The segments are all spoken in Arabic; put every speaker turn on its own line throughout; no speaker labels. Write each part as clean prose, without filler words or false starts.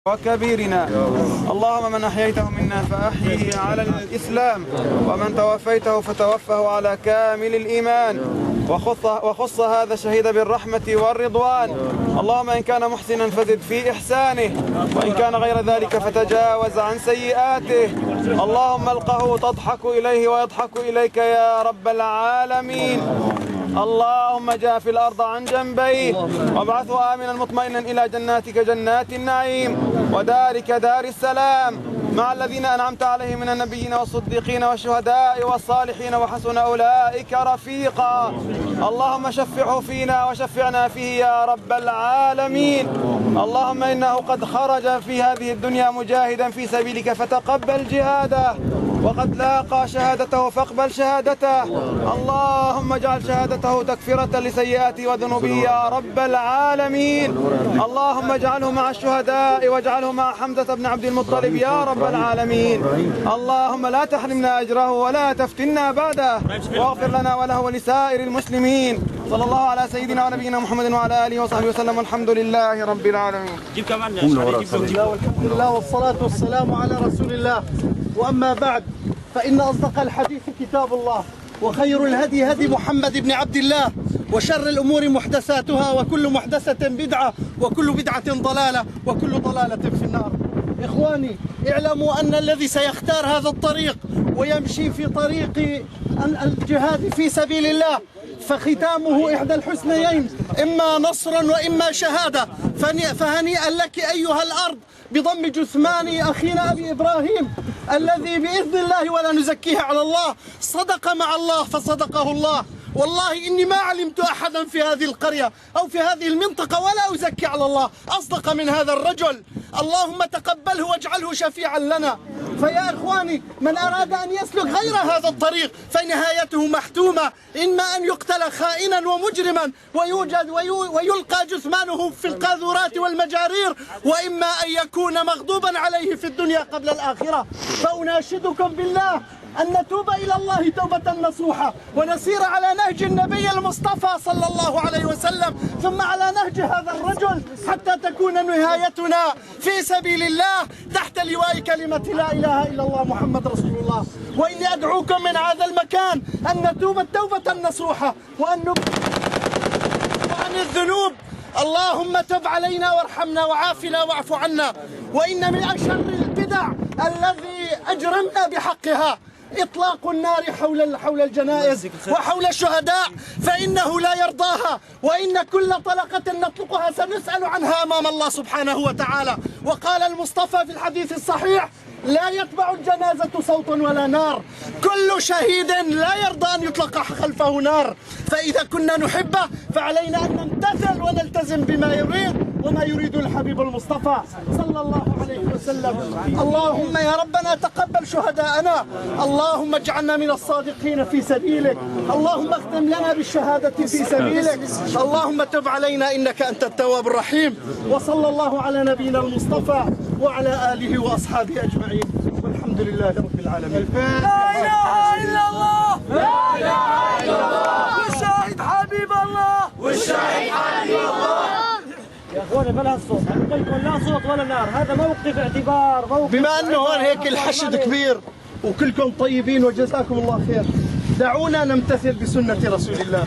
وكبيرنا. اللهم من أحييته منا فأحيه على الإسلام، ومن توفيته فتوفه على كامل الإيمان، وخص هذا الشهيد بالرحمة والرضوان. اللهم إن كان محسنا فزد في إحسانه، وإن كان غير ذلك فتجاوز عن سيئاته. اللهم القه تضحك إليه ويضحك إليك يا رب العالمين. اللهم جاف الأرض عن جنبيه، وابعثه آمنا مطمئنا إلى جناتك جنات النعيم، ودارك دار السلام، مع الذين أنعمت عليهم من النبيين والصديقين والشهداء والصالحين، وحسن أولئك رفيقا. اللهم شفعه فينا وشفعنا فيه يا رب العالمين. اللهم إنه قد خرج في هذه الدنيا مجاهدا في سبيلك فتقبل جهاده، وقد لاقى شهادته فاقبل شهادته. اللهم اجعل شهادته تكفرة لسيئاته وذنوبه يا رب العالمين. اللهم اجعله مع الشهداء، واجعله مع حمزة بن عبد المطلب يا رب العالمين. اللهم لا تحرمنا أجره ولا تفتنا بعده، واغفر لنا وله ولسائر المسلمين. صلى الله على سيدنا ونبينا محمد وعلى آله وصحبه وسلم، والحمد لله رب العالمين.
والحمد لله والصلاة والسلام على رسول الله. وأما بعد، فإن أصدق الحديث كتاب الله، وخير الهدي هدي محمد بن عبد الله، وشر الأمور محدثاتها، وكل محدثة بدعة، وكل بدعة ضلالة، وكل ضلالة في النار. إخواني، اعلموا أن الذي سيختار هذا الطريق ويمشي في طريق الجهاد في سبيل الله فختامه إحدى الحسنيين، إما نصرا وإما شهادة. فهنيئا لك أيها الأرض بضم جثمان أخينا أبي إبراهيم، الذي بإذن الله ولا نزكيه على الله صدق مع الله فصدقه الله. والله إني ما علمت أحدا في هذه القرية أو في هذه المنطقة ولا أزكي على الله أصدق من هذا الرجل. اللهم تقبله واجعله شفيعا لنا. فيا إخواني، من أراد أن يسلك غير هذا الطريق فنهايته محتومة، إما أن يقتل خائنا ومجرما ويوجد ويلقى جثمانه في القاذورات والمجارير، وإما أن يكون مغضوبا عليه في الدنيا قبل الآخرة. فأناشدكم بالله أن نتوب إلى الله توبة نصوحة، ونسير على نهج النبي المصطفى صلى الله عليه وسلم، ثم على نهج هذا الرجل، حتى تكون نهايتنا في سبيل الله تحت لواء كلمة لا إله إلا الله محمد رسول الله. وإني أدعوكم من هذا المكان أن نتوب التوبة النصوحة، وأن عن الذنوب. اللهم تب علينا وارحمنا وعافنا واعف عنا. وإن من أشر البدع الذي أجرمنا بحقها إطلاق النار حول الجنائز وحول الشهداء، فإنه لا يرضاها، وإن كل طلقة نطلقها سنسأل عنها أمام الله سبحانه وتعالى. وقال المصطفى في الحديث الصحيح: لا يتبع الجنازة صوت ولا نار. كل شهيد لا يرضى أن يطلق خلفه نار. فإذا كنا نحبه فعلينا أن نمتثل ونلتزم بما يريد وما يريد الحبيب المصطفى صلى الله عليه وسلم. اللهم يا ربنا تقبل شهداءنا، اللهم اجعلنا من الصادقين في سبيلك، اللهم اختم لنا بالشهادة في سبيلك، اللهم تب علينا إنك أنت التواب الرحيم. وصلى الله على نبينا المصطفى وعلى آله وأصحابه أجمعين، والحمد لله رب العالمين.
لا إله إلا الله، لا إله إلا الله، والشاهد حبيب الله، والشاهد حبيب الله.
يا اخواني بلا صوت، لا صوت ولا نار، هذا موقف اعتبار، موقف.
بما انه هون هيك الحشد كبير وكلكم طيبين وجزاكم الله خير، دعونا نمتثل بسنة رسول الله،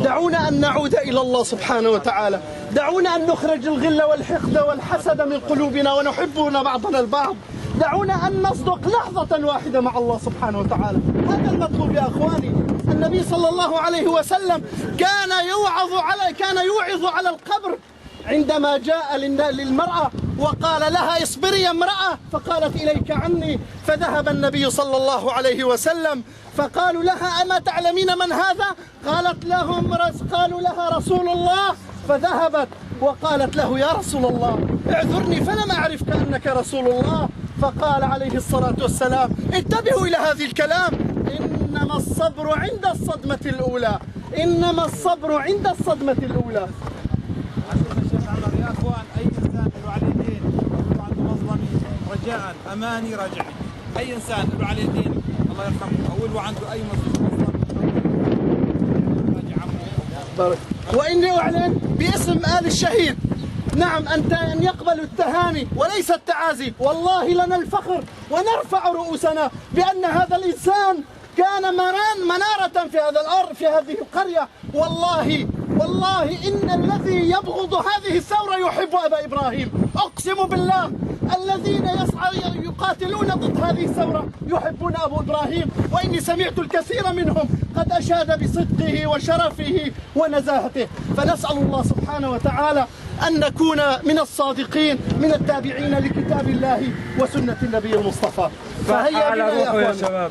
دعونا أن نعود إلى الله سبحانه وتعالى، دعونا أن نخرج الغل والحقد والحسد من قلوبنا ونحبنا بعضنا البعض، دعونا أن نصدق لحظة واحدة مع الله سبحانه وتعالى. هذا المطلوب يا أخواني. النبي صلى الله عليه وسلم كان يوعظ على القبر عندما جاء للمرأة وقال لها: اصبري يا امرأة، فقالت: إليك عني. فذهب النبي صلى الله عليه وسلم فقالوا لها: أما تعلمين من هذا؟ قالوا لها: رسول الله. فذهبت وقالت له: يا رسول الله اعذرني فلم أعرفك أنك رسول الله. فقال عليه الصلاة والسلام: انتبهوا إلى هذه الكلام، إنما الصبر عند الصدمة الأولى، إنما الصبر عند الصدمة الأولى.
يا اخوان، اي انسان له عليه دين او عنده مظلمه رجاء اماني راجعي، اي انسان له عليه دين الله يرحمه او له عنده اي مظلمه راجع عمه.
واني اعلن باسم آل الشهيد نعم أن يقبلوا التهاني وليس التعازي. والله لنا الفخر ونرفع رؤوسنا بأن هذا الإنسان كان منارة في هذا الأرض، في هذه القرية. والله إن الذي يبغض هذه الثورة يحب أبا إبراهيم. أقسم بالله الذين يقاتلون ضد هذه الثورة يحبون أبو إبراهيم، وإني سمعت الكثير منهم قد أشاد بصدقه وشرفه ونزاهته. فنسأل الله سبحانه وتعالى أن نكون من الصادقين من التابعين لكتاب الله وسنة النبي المصطفى. فهيا بنا يا أخوان.